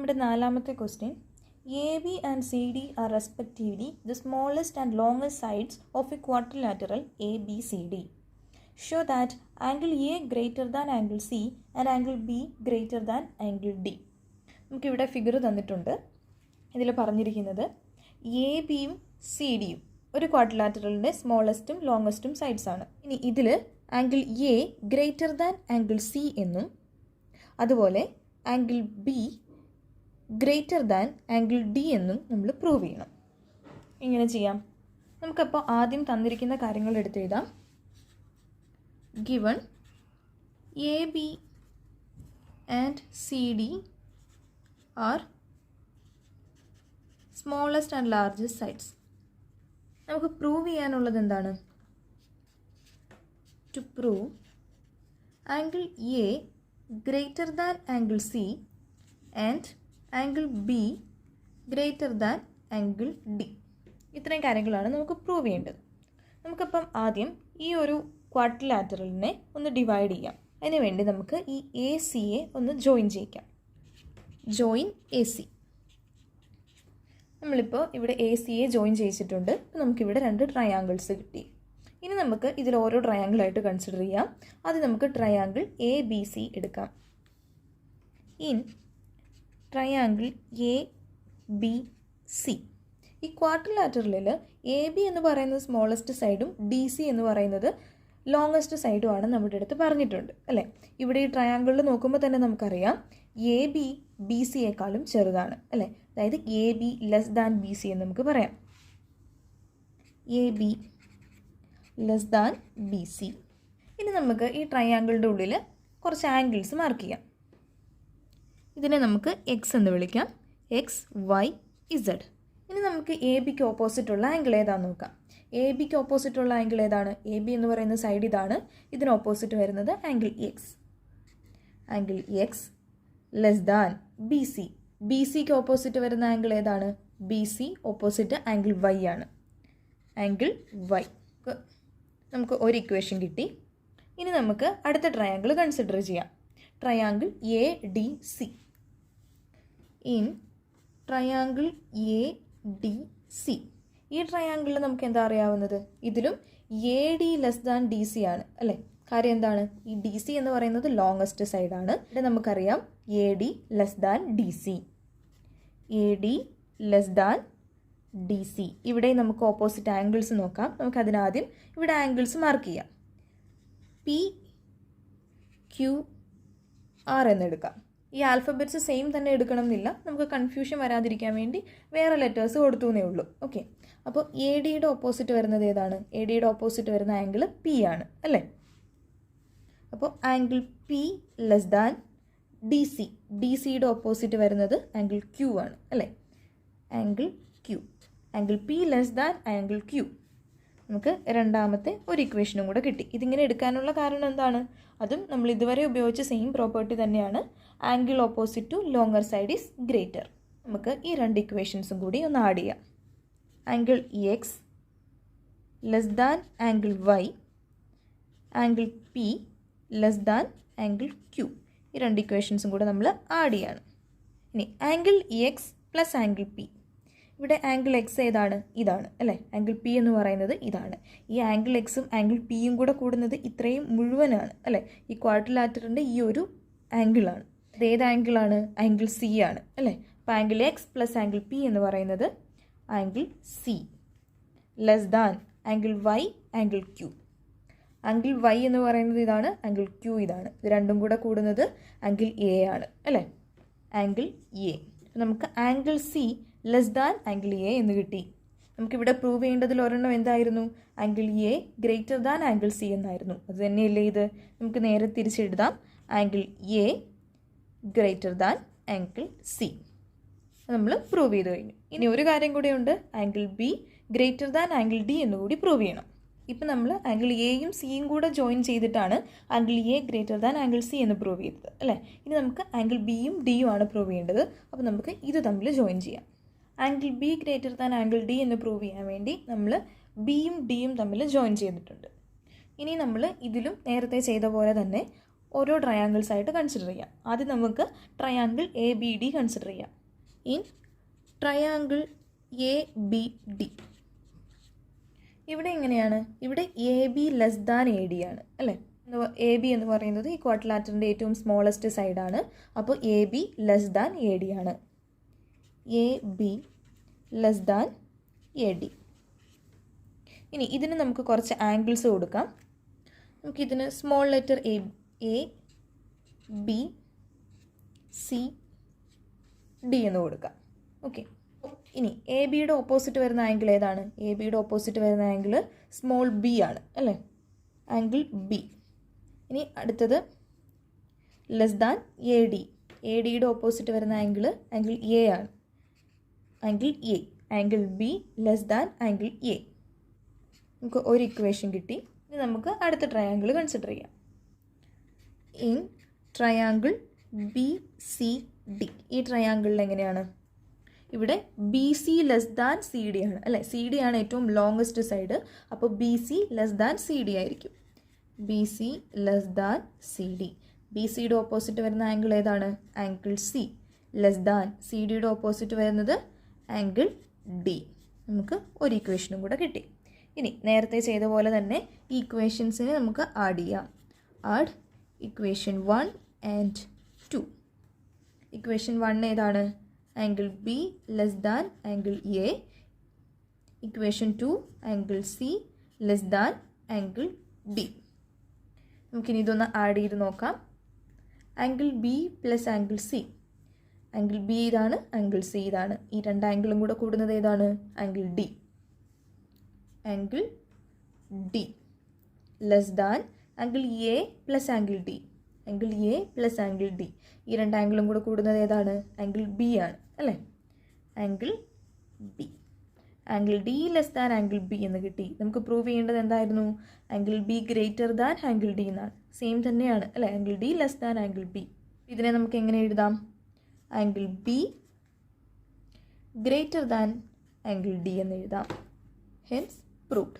ഇവിടെ നാലാമത്തെ question. AB and CD are respectively the smallest and longest sides of a quadrilateral ABCD. Show that angle A greater than angle C and angle B greater than angle D. നമുക്കിവിടെ figure തന്നിട്ടുണ്ട്. ഇതിൽ പറഞ്ഞിരിക്കുന്നത് A ബിയും C ഡിയും ഒരു ക്വാഡ്രിലാറ്ററലിൻ്റെ സ്മോളസ്റ്റും ലോങ്ങസ്റ്റും sides ആണ്. ഇനി ഇതിൽ angle A greater than angle C എന്നും അതുപോലെ angle B greater than angle D എന്നും നമ്മൾ പ്രൂവ് ചെയ്യണം. ഇങ്ങനെ ചെയ്യാം. നമുക്കപ്പോൾ ആദ്യം തന്നിരിക്കുന്ന കാര്യങ്ങൾ എടുത്തെഴുതാം. Given A B and C D are smallest and largest sides. നമുക്ക് പ്രൂവ് ചെയ്യാനുള്ളത് എന്താണ്? To prove angle A greater than angle C and angle B greater than angle D. ഇത്രയും കാര്യങ്ങളാണ് നമുക്ക് പ്രൂവ് ചെയ്യേണ്ടത്. നമുക്കപ്പം ആദ്യം ഈ ഒരു ക്വാഡ്രിലാറ്ററലിനെ ഒന്ന് ഡിവൈഡ് ചെയ്യാം. അതിന് വേണ്ടി നമുക്ക് ഈ എ സിയെ ഒന്ന് ജോയിൻ ചെയ്യിക്കാം. Join A C. നമ്മളിപ്പോൾ ഇവിടെ എ സിയെ ജോയിൻ ചെയ്യിച്ചിട്ടുണ്ട്. അപ്പോൾ നമുക്കിവിടെ 2 ട്രയാങ്കിൾസ് കിട്ടി. ഇനി നമുക്ക് ഇതിൽ ഓരോ ട്രയാങ്കിളായിട്ട് കൺസിഡർ ചെയ്യാം. അത് നമുക്ക് ട്രയാങ്കിൾ എ ബി സി എടുക്കാം. In triangle A B C ഈ ക്വാഡ്രിലാറ്ററലിൽ എ ബി എന്ന് പറയുന്നത് സ്മോളസ്റ്റ് സൈഡും ഡി സി എന്ന് പറയുന്നത് ലോങ്ങസ്റ്റ് സൈഡുമാണ് നമ്മുടെ അടുത്ത് പറഞ്ഞിട്ടുണ്ട് അല്ലേ. ഇവിടെ ഈ ട്രയാങ്കിളിൽ നോക്കുമ്പോൾ തന്നെ നമുക്കറിയാം എ ബി ബി സിയേക്കാളും ചെറുതാണ് അല്ലേ. അതായത് A B less than B C എന്ന് നമുക്ക് പറയാം. A B less than B C. ഇനി നമുക്ക് ഈ ട്രയാങ്കിളിൻ്റെ ഉള്ളിൽ കുറച്ച് ആംഗിൾസ് മാർക്ക് ചെയ്യാം. ഇതിനെ നമുക്ക് എക്സ് എന്ന് വിളിക്കാം. X Y Z. ഇനി നമുക്ക് എ ബിക്ക് ഓപ്പോസിറ്റുള്ള ആംഗിൾ ഏതാണെന്ന് നോക്കാം. എ ബിക്ക് ഓപ്പോസിറ്റുള്ള ആംഗിൾ ഏതാണ്? എ ബി എന്ന് പറയുന്ന സൈഡ് ഇതാണ്. ഇതിന് ഓപ്പോസിറ്റ് വരുന്നത് angle x. Angle X less than B C. B സിക്ക് ഓപ്പോസിറ്റ് വരുന്ന ആംഗിൾ ഏതാണ്? B C opposite angle y ആണ്. Angle y. നമുക്ക് ഒരു ഇക്വേഷൻ കിട്ടി. ഇനി നമുക്ക് അടുത്ത ട്രയാങ്കിൾ കൺസിഡർ ചെയ്യാം. Triangle A D C. In triangle A D C ഈ ട്രയാങ്കിളിൽ നമുക്ക് എന്താ അറിയാവുന്നത്? ഇതിലും A D less than D C ആണ് അല്ലേ. കാര്യം എന്താണ്? ഈ ഡി സി എന്ന് പറയുന്നത് ലോങ്ങസ്റ്റ് സൈഡാണ്. ഇവിടെ നമുക്കറിയാം A D less than D C. A D less than D C. ഇവിടെ നമുക്ക് ഓപ്പോസിറ്റ് ആംഗിൾസ് നോക്കാം. നമുക്കതിനാദ്യം ഇവിടെ ആംഗിൾസ് മാർക്ക് ചെയ്യാം. പി ക്യു ആർ എന്നെടുക്കാം. ഈ ആൽഫബറ്റ്സ് സെയിം തന്നെ എടുക്കണം എന്നില്ല. നമുക്ക് കൺഫ്യൂഷൻ വരാതിരിക്കാൻ വേണ്ടി വേറെ ലെറ്റേഴ്സ് കൊടുത്തു എന്നേ ഉള്ളൂ. ഓക്കെ. അപ്പോൾ എ ഡിയുടെ ഓപ്പോസിറ്റ് വരുന്നത് ഏതാണ്? എ ഡിയുടെ ഓപ്പോസിറ്റ് വരുന്ന ആംഗിൾ പി ആണ് അല്ലേ. അപ്പോൾ angle P less than D C. D സിയുടെ ഓപ്പോസിറ്റ് വരുന്നത് ആംഗിൾ ക്യൂ ആണ് അല്ലേ. Angle Q. Angle P less than angle Q. നമുക്ക് രണ്ടാമത്തെ ഒരു ഇക്വേഷനും കൂടെ കിട്ടി. ഇതിങ്ങനെ എടുക്കാനുള്ള കാരണം എന്താണ്? അതും നമ്മൾ ഇതുവരെ ഉപയോഗിച്ച സെയിം പ്രോപ്പർട്ടി തന്നെയാണ്. Angle opposite to longer side is greater. നമുക്ക് ഈ 2 ഇക്വേഷൻസും കൂടി ഒന്ന് ആഡ് ചെയ്യാം. Angle X less than angle Y. Angle P less than angle Q. ഈ 2 ഇക്വേഷൻസും കൂടെ നമ്മൾ ആഡ് ചെയ്യാണ്. ഇനി angle X plus angle P. ഇവിടെ ആംഗിൾ എക്സ് ഏതാണ്? ഇതാണ് അല്ലേ. ആംഗിൾ പി എന്ന് പറയുന്നത് ഇതാണ്. ഈ ആംഗിൾ എക്സും ആംഗിൾ പിയും കൂടെ കൂടുന്നത് ഇത്രയും മുഴുവനാണ് അല്ലേ. ഈ ക്വാഡ്രിലാറ്ററിൻ്റെ ഈ ഒരു ആംഗിളാണ്. ഇത് ഏത് ആംഗിളാണ്? ആംഗിൾ സി ആണ് അല്ലേ. അപ്പോൾ angle X plus angle P എന്ന് പറയുന്നത് angle C less than angle Y angle Q. Angle Y എന്ന് പറയുന്നത് ഇതാണ്. ആംഗിൾ ക്യൂ ഇതാണ്. ഇത് രണ്ടും കൂടെ കൂടുന്നത് ആംഗിൾ എ ആണ് അല്ലേ. Angle A. നമുക്ക് angle C less than angle A എന്ന് കിട്ടി. നമുക്കിവിടെ പ്രൂവ് ചെയ്യേണ്ടതിൽ ഒരെണ്ണം എന്തായിരുന്നു? Angle A greater than angle C എന്നായിരുന്നു. അത് തന്നെയല്ലേ ഇത്. നമുക്ക് നേരെ തിരിച്ചെഴുതാം. Angle A greater than angle C. നമ്മൾ പ്രൂവ് ചെയ്ത് കഴിഞ്ഞു. ഇനി ഒരു കാര്യം കൂടെയുണ്ട്. Angle B greater than angle D എന്നുകൂടി പ്രൂവ് ചെയ്യണം. ഇപ്പം നമ്മൾ ആംഗിൾ എയും സിയും കൂടെ ജോയിൻ ചെയ്തിട്ടാണ് angle A greater than angle C എന്ന് പ്രൂവ് ചെയ്തത് അല്ലേ. ഇനി നമുക്ക് ആംഗിൾ ബിയും ഡിയും ആണ് പ്രൂവ് ചെയ്യേണ്ടത്. അപ്പോൾ നമുക്ക് ഇത് തമ്മിൽ ജോയിൻ ചെയ്യാം. Angle B greater than angle D എന്ന് പ്രൂവ് ചെയ്യാൻ വേണ്ടി നമ്മൾ ബിയും ഡിയും തമ്മിൽ ജോയിൻ ചെയ്തിട്ടുണ്ട്. ഇനി നമ്മൾ ഇതിലും നേരത്തെ ചെയ്ത പോലെ തന്നെ ഓരോ ട്രയാങ്കിൾസ് ആയിട്ട് കൺസിഡർ ചെയ്യാം. ആദ്യം നമുക്ക് triangle A B D consider ചെയ്യാം. In triangle A B D. ഇവിടെ എങ്ങനെയാണ്? ഇവിടെ A B less than A D ആണ് അല്ലേ? എ ബി എന്ന് പറയുന്നത് ഈ ക്വാഡ്രിലാറ്ററിൻ്റെ ഏറ്റവും സ്മോളസ്റ്റ് സൈഡാണ്. അപ്പോൾ A B less than A D ആണ്. A B less than A D. ഇനി ഇതിന് നമുക്ക് കുറച്ച് ആംഗിൾസ് കൊടുക്കാം. നമുക്കിതിന് small letter A B C D എന്ന് കൊടുക്കാം. ഓക്കെ. ഇനി എ ബിയുടെ ഓപ്പോസിറ്റ് വരുന്ന ആംഗിൾ ഏതാണ്? എ ബിയുടെ ഓപ്പോസിറ്റ് വരുന്ന ആംഗിൾ സ്മോൾ ബി ആണ് അല്ലേ? Angle B. ഇനി അടുത്തത് ലെസ് ദാൻ എ ഡി. എ ഡിയുടെ ഓപ്പോസിറ്റ് വരുന്ന ആംഗിൾ എ ആണ്. Angle A. Angle B less than angle A. നമുക്ക് ഒരു ഇക്വേഷൻ കിട്ടി. ഇനി നമുക്ക് അടുത്ത ട്രയാങ്കിൾ കൺസിഡർ ചെയ്യാം. In triangle B C D. ഈ ട്രയാങ്കിളിൽ എങ്ങനെയാണ്? ഇവിടെ B C less than C D ആണ് അല്ലേ? സി ഡി ആണ് ഏറ്റവും ലോങ്ങസ്റ്റ് സൈഡ്. അപ്പോൾ B C less than C D ആയിരിക്കും. B C less than C D. B സിയുടെ ഓപ്പോസിറ്റ് വരുന്ന ആംഗിൾ ഏതാണ്? Angle C. Less than C ഡിയുടെ ഓപ്പോസിറ്റ് വരുന്നത് ആംഗിൾ ഡി. നമുക്ക് ഒരു ഇക്വേഷനും കൂടെ കിട്ടി. ഇനി നേരത്തെ ചെയ്ത പോലെ തന്നെ ഈ ഇക്വേഷൻസിനെ നമുക്ക് ആഡ് ചെയ്യാം. Add equation 1 and 2. ഇക്വേഷൻ 1 ഏതാണ്? Angle B less than angle A. Equation 2 angle C less than angle D. നമുക്കിനി ഇതൊന്ന് ആഡ് ചെയ്ത് നോക്കാം. Angle B plus angle C. Angle B ഇതാണ്, ആംഗിൾ സി ഇതാണ്. ഈ രണ്ട് ആംഗിളും കൂടെ കൂടുന്നത് ഏതാണ്? Angle D. Angle D less than angle A plus angle D. Angle A plus angle D. ഈ രണ്ട് ആംഗിളും കൂടെ കൂടുന്നത് ഏതാണ്? ആംഗിൾ ബി ആണ് അല്ലേ? Angle B. Angle D less than angle B എന്ന് കിട്ടി. നമുക്ക് പ്രൂവ് ചെയ്യേണ്ടത് എന്തായിരുന്നു? Angle B greater than angle D എന്നാണ്. സെയിം തന്നെയാണ് അല്ലേ? Angle D less than angle B. ഇതിനെ നമുക്ക് എങ്ങനെ എഴുതാം? Angle B greater than angle D എന്ന് എഴുതാം. Hence proved.